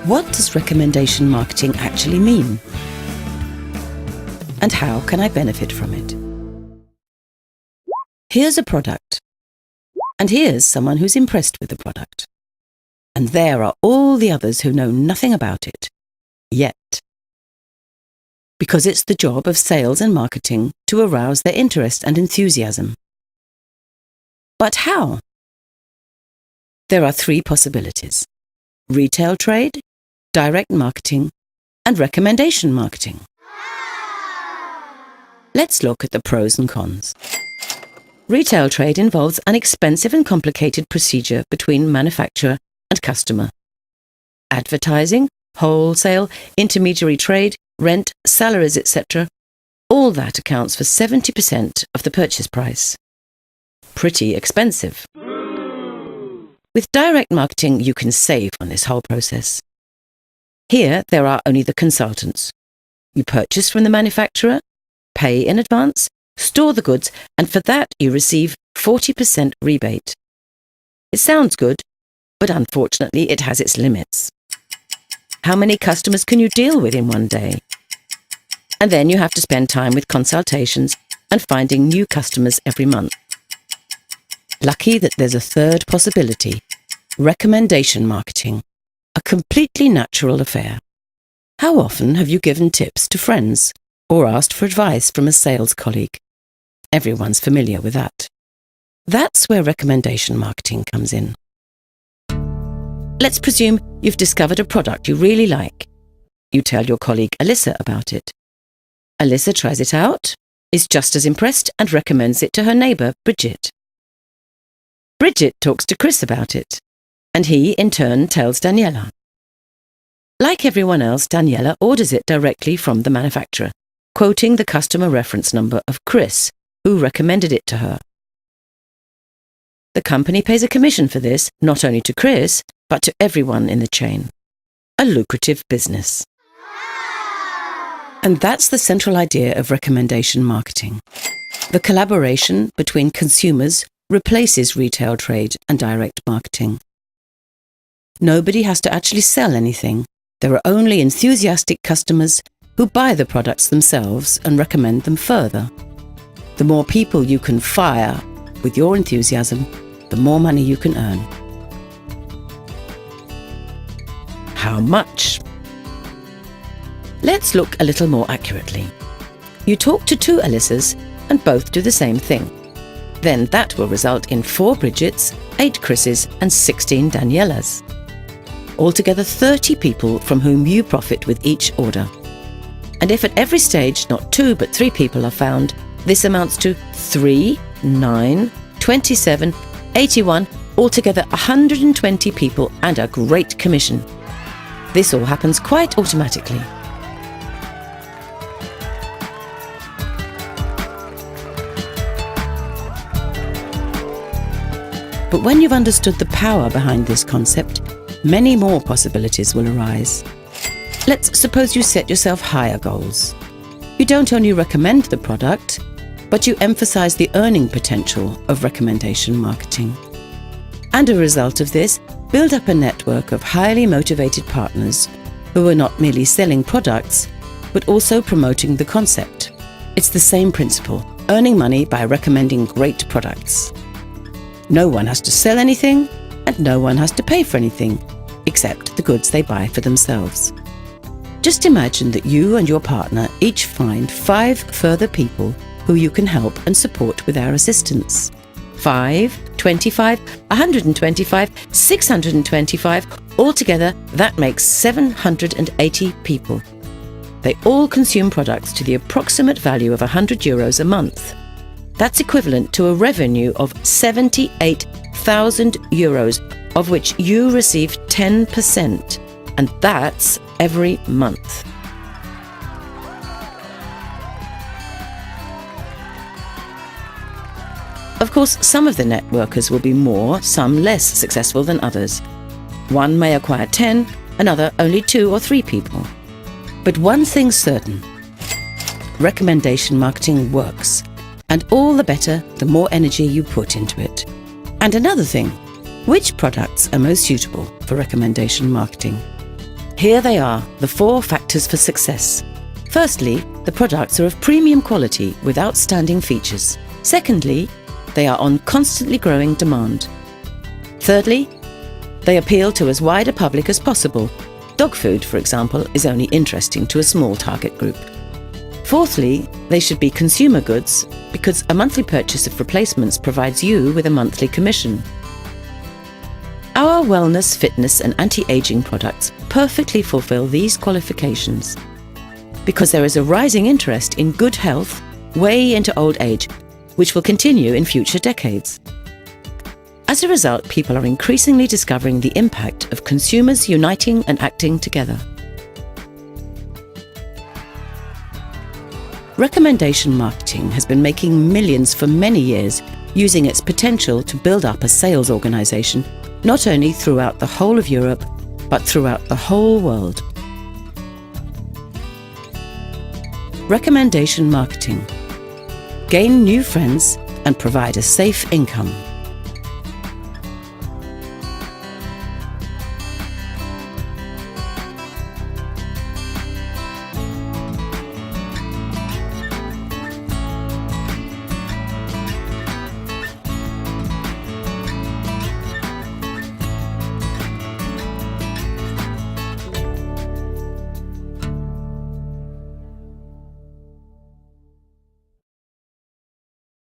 What does recommendation marketing actually mean? And how can I benefit from it? Here's a product. And here's someone who's impressed with the product. And there are all the others who know nothing about it. Yet. Because it's the job of sales and marketing to arouse their interest and enthusiasm. But how? There are 3 possibilities: retail trade, direct marketing, and recommendation marketing. Let's look at the pros and cons. Retail trade involves an expensive and complicated procedure between manufacturer and customer. Advertising, wholesale, intermediary trade, rent, salaries, etc. All that accounts for 70% of the purchase price. Pretty expensive. With direct marketing, you can save on this whole process. Here, there are only the consultants. You purchase from the manufacturer, pay in advance, store the goods, and for that you receive 40% rebate. It sounds good, but unfortunately it has its limits. How many customers can you deal with in one day? And then you have to spend time with consultations and finding new customers every month. Lucky that there's a third possibility: recommendation marketing, a completely natural affair. How often have you given tips to friends or asked for advice from a sales colleague? Everyone's familiar with that. That's where recommendation marketing comes in. Let's presume you've discovered a product you really like. You tell your colleague Alyssa about it. Alyssa tries it out, is just as impressed, and recommends it to her neighbour, Bridget. Bridget talks to Chris about it, and he, in turn, tells Daniela. Like everyone else, Daniela orders it directly from the manufacturer, quoting the customer reference number of Chris, who recommended it to her. The company pays a commission for this, not only to Chris, but to everyone in the chain. A lucrative business. And that's the central idea of recommendation marketing. The collaboration between consumers replaces retail trade and direct marketing. Nobody has to actually sell anything. There are only enthusiastic customers who buy the products themselves and recommend them further. The more people you can fire with your enthusiasm, the more money you can earn. How much? Let's look a little more accurately. You talk to 2 Alyssas and both do the same thing. Then that will result in 4 Bridgets, 8 Chris's and 16 Danielas. Altogether 30 people from whom you profit with each order. And if at every stage not 2 but 3 people are found, this amounts to 3, 9, 27, 81, altogether 120 people and a great commission. This all happens quite automatically. But when you've understood the power behind this concept, many more possibilities will arise. Let's suppose you set yourself higher goals. You don't only recommend the product, but you emphasize the earning potential of recommendation marketing. And a result of this, build up a network of highly motivated partners who are not merely selling products, but also promoting the concept. It's the same principle, earning money by recommending great products. No one has to sell anything, and no one has to pay for anything, except the goods they buy for themselves. Just imagine that you and your partner each find 5 further people who you can help and support with our assistance. 5, 25, 125, 625, altogether that makes 780 people. They all consume products to the approximate value of €100 a month. That's equivalent to a revenue of €78,000, of which you receive 10%, and that's every month. Of course, some of the networkers will be more, some less successful than others. One may acquire 10, another only 2 or 3 people. But one thing's certain: recommendation marketing works. And all the better, the more energy you put into it. And another thing, which products are most suitable for recommendation marketing? Here they are, the 4 factors for success. Firstly, the products are of premium quality with outstanding features. Secondly, they are on constantly growing demand. Thirdly, they appeal to as wide a public as possible. Dog food, for example, is only interesting to a small target group. Fourthly, they should be consumer goods because a monthly purchase of replacements provides you with a monthly commission. Our wellness, fitness and anti-aging products perfectly fulfill these qualifications because there is a rising interest in good health way into old age, which will continue in future decades. As a result, people are increasingly discovering the impact of consumers uniting and acting together. Recommendation marketing has been making millions for many years, using its potential to build up a sales organization, not only throughout the whole of Europe, but throughout the whole world. Recommendation marketing. Gain new friends and provide a safe income.